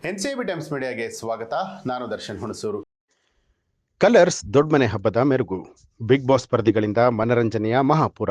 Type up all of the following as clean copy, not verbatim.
NCB times ಮೀಡಿಯಾಗೆ ಸ್ವಾಗತ. ನಾನು Darshan Hunsur. Colours ದೊಡ್ಡಮನೆ ಹಬ್ಬದ ಮೆರುಗು. ಬಿಗ್ ಬಾಸ್ ಸ್ಪರ್ಧಿಗಳಿಂದ ಮನರಂಜನೆಯ ಮಹಾಪುರ.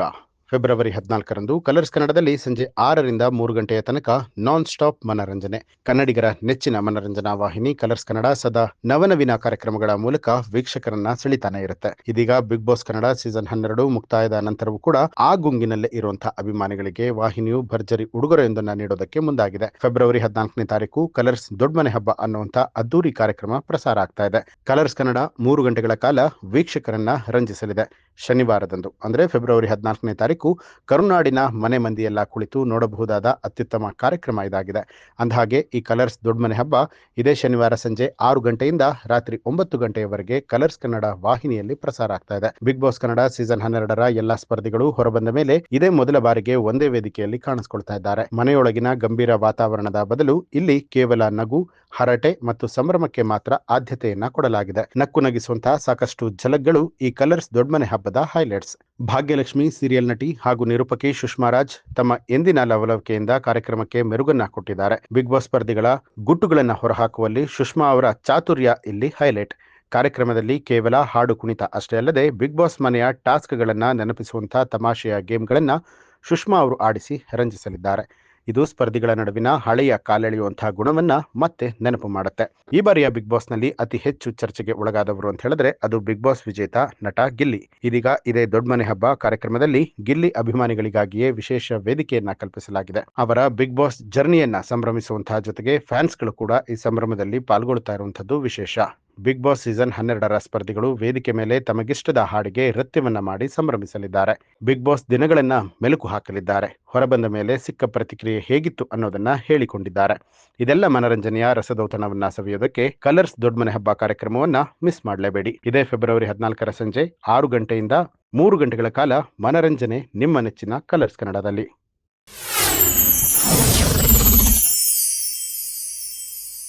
ಫೆಬ್ರವರಿ 14ರಂದು ಕಲರ್ಸ್ ಕನ್ನಡದಲ್ಲಿ ಸಂಜೆ 6ರಿಂದ 3 ಗಂಟೆಯ ತನಕ ನಾನ್ ಸ್ಟಾಪ್ ಮನರಂಜನೆ. ಕನ್ನಡಿಗರ ನೆಚ್ಚಿನ ಮನರಂಜನಾ ವಾಹಿನಿ ಕಲರ್ಸ್ ಕನ್ನಡ ಸದಾ ನವನವೀನ ಕಾರ್ಯಕ್ರಮಗಳ ಮೂಲಕ ವೀಕ್ಷಕರನ್ನ ಸೆಳಿತಾನೆ ಇರುತ್ತೆ. ಇದೀಗ ಬಿಗ್ ಬಾಸ್ ಕನ್ನಡ ಸೀಸನ್ 12 ಮುಕ್ತಾಯದ ನಂತರವೂ ಕೂಡ ಆ ಗುಂಗಿನಲ್ಲೇ ಇರುವಂತಹ ಅಭಿಮಾನಿಗಳಿಗೆ ವಾಹಿನಿಯು ಭರ್ಜರಿ ಉಡುಗೊರೆಯೊಂದನ್ನು ನೀಡೋದಕ್ಕೆ ಮುಂದಾಗಿದೆ. ಫೆಬ್ರವರಿ 14ನೇ ತಾರೀಕು ಕಲರ್ಸ್ ದೊಡ್ಡಮನೆ ಹಬ್ಬ ಅನ್ನುವಂಥ ಅದ್ದೂರಿ ಕಾರ್ಯಕ್ರಮ ಪ್ರಸಾರ ಆಗ್ತಾ ಇದೆ. ಕಲರ್ಸ್ ಕನ್ನಡ 3 ಗಂಟೆಗಳ ಕಾಲ ವೀಕ್ಷಕರನ್ನ ರಂಜಿಸಲಿದೆ. ಶನಿವಾರದಂದು ಅಂದ್ರೆ ಫೆಬ್ರವರಿ 14ನೇ ತಾರೀಕು ಕರುನಾಡಿನ ಮನೆ ಮಂದಿಯೆಲ್ಲ ಕುಳಿತು ನೋಡಬಹುದಾದ ಅತ್ಯುತ್ತಮ ಕಾರ್ಯಕ್ರಮ ಇದಾಗಿದೆ. ಅಂದಹಾಗೆ ಈ ಕಲರ್ಸ್ ದೊಡ್ಡಮನೆ ಹಬ್ಬ ಇದೇ ಶನಿವಾರ ಸಂಜೆ 6 ಗಂಟೆಯಿಂದ ರಾತ್ರಿ 9 ಗಂಟೆಯವರೆಗೆ ಕಲರ್ಸ್ ಕನ್ನಡ ವಾಹಿನಿಯಲ್ಲಿ ಪ್ರಸಾರ ಆಗ್ತಾ ಇದೆ. ಬಿಗ್ ಬಾಸ್ ಕನ್ನಡ ಸೀಸನ್ 12ರ ಎಲ್ಲಾ ಸ್ಪರ್ಧಿಗಳು ಹೊರಬಂದ ಮೇಲೆ ಇದೇ ಮೊದಲ ಬಾರಿಗೆ ಒಂದೇ ವೇದಿಕೆಯಲ್ಲಿ ಕಾಣಿಸಿಕೊಳ್ತಾ ಇದ್ದಾರೆ. ಮನೆಯೊಳಗಿನ ಗಂಭೀರ ವಾತಾವರಣದ ಬದಲು ಇಲ್ಲಿ ಕೇವಲ ನಗು, ಹರಟೆ ಮತ್ತು ಸಂಭ್ರಮಕ್ಕೆ ಮಾತ್ರ ಆದ್ಯತೆಯನ್ನ ಕೊಡಲಾಗಿದೆ. ನಕ್ಕು ನಗಿಸುವಂತಹ ಸಾಕಷ್ಟು ಝಲಕ್ಗಳು ಈ ಕಲರ್ಸ್ ದೊಡ್ಡಮನೆ ಹಬ್ಬದ ಹೈಲೈಟ್ಸ್. ಭಾಗ್ಯಲಕ್ಷ್ಮಿ ಸೀರಿಯಲ್ ನಟಿ ಹಾಗೂ ನಿರೂಪಕಿ ಸುಷ್ಮಾ ರಾಜ್ ತಮ್ಮ ಎಂದಿನ ಲವಲವಿಕೆಯಿಂದ ಕಾರ್ಯಕ್ರಮಕ್ಕೆ ಮೆರುಗನ್ನ ಕೊಟ್ಟಿದ್ದಾರೆ. ಬಿಗ್ ಬಾಸ್ ಸ್ಪರ್ಧಿಗಳ ಗುಟ್ಟುಗಳನ್ನ ಹೊರಹಾಕುವಲ್ಲಿ ಸುಷ್ಮಾ ಅವರ ಚಾತುರ್ಯ ಇಲ್ಲಿ ಹೈಲೈಟ್. ಕಾರ್ಯಕ್ರಮದಲ್ಲಿ ಕೇವಲ ಹಾಡು ಕುಣಿತ ಅಷ್ಟೇ ಅಲ್ಲದೆ ಬಿಗ್ ಬಾಸ್ ಮನೆಯ ಟಾಸ್ಕ್ಗಳನ್ನ ನೆನಪಿಸುವಂತಹ ತಮಾಷೆಯ ಗೇಮ್ಗಳನ್ನ ಸುಷ್ಮಾ ಅವರು ಆಡಿಸಿ ರಂಜಿಸಲಿದ್ದಾರೆ. ಇದು ಸ್ಪರ್ಧಿಗಳ ನಡುವಿನ ಹಳೆಯ ಕಾಲೆಳೆಯುವಂತಹ ಗುಣವನ್ನ ಮತ್ತೆ ನೆನಪು ಮಾಡುತ್ತೆ. ಈ ಬಾರಿಯ ಬಿಗ್ ಬಾಸ್ ನಲ್ಲಿ ಅತಿ ಹೆಚ್ಚು ಚರ್ಚೆಗೆ ಒಳಗಾದವರು ಅಂತ ಹೇಳಿದ್ರೆ ಅದು ಬಿಗ್ ಬಾಸ್ ವಿಜೇತ ನಟ ಗಿಲ್ಲಿ. ಇದೀಗ ಇದೇ ದೊಡ್ಡಮನೆ ಹಬ್ಬ ಕಾರ್ಯಕ್ರಮದಲ್ಲಿ ಗಿಲ್ಲಿ ಅಭಿಮಾನಿಗಳಿಗಾಗಿಯೇ ವಿಶೇಷ ವೇದಿಕೆಯನ್ನ ಕಲ್ಪಿಸಲಾಗಿದೆ. ಅವರ ಬಿಗ್ ಬಾಸ್ ಜರ್ನಿಯನ್ನ ಸಂಭ್ರಮಿಸುವಂತಹ ಜೊತೆಗೆ ಫ್ಯಾನ್ಸ್ಗಳು ಕೂಡ ಈ ಸಂಭ್ರಮದಲ್ಲಿ ಪಾಲ್ಗೊಳ್ತಾ ಇರುವಂತದ್ದು ವಿಶೇಷ. ಬಿಗ್ ಬಾಸ್ ಸೀಸನ್ 12ರ ಸ್ಪರ್ಧಿಗಳು ವೇದಿಕೆ ಮೇಲೆ ತಮಗಿಷ್ಟದ ಹಾಡಿಗೆ ನೃತ್ಯವನ್ನ ಮಾಡಿ ಸಂಭ್ರಮಿಸಲಿದ್ದಾರೆ. ಬಿಗ್ ಬಾಸ್ ದಿನಗಳನ್ನ ಮೆಲುಕು ಹಾಕಲಿದ್ದಾರೆ. ಹೊರಬಂದ ಮೇಲೆ ಸಿಕ್ಕ ಪ್ರತಿಕ್ರಿಯೆ ಹೇಗಿತ್ತು ಅನ್ನೋದನ್ನ ಹೇಳಿಕೊಂಡಿದ್ದಾರೆ. ಇದೆಲ್ಲ ಮನರಂಜನೆಯ ರಸದೌತಣವನ್ನ ಸವಿಯೋದಕ್ಕೆ ಕಲರ್ಸ್ ದೊಡ್ಡಮನೆ ಹಬ್ಬ ಕಾರ್ಯಕ್ರಮವನ್ನ ಮಿಸ್ ಮಾಡಲೇಬೇಡಿ. ಇದೇ ಫೆಬ್ರವರಿ 14ರ ಸಂಜೆ 6 ಗಂಟೆಯಿಂದ 3 ಗಂಟೆಗಳ ಕಾಲ ಮನರಂಜನೆ ನಿಮ್ಮ ನೆಚ್ಚಿನ ಕಲರ್ಸ್ ಕನ್ನಡದಲ್ಲಿ.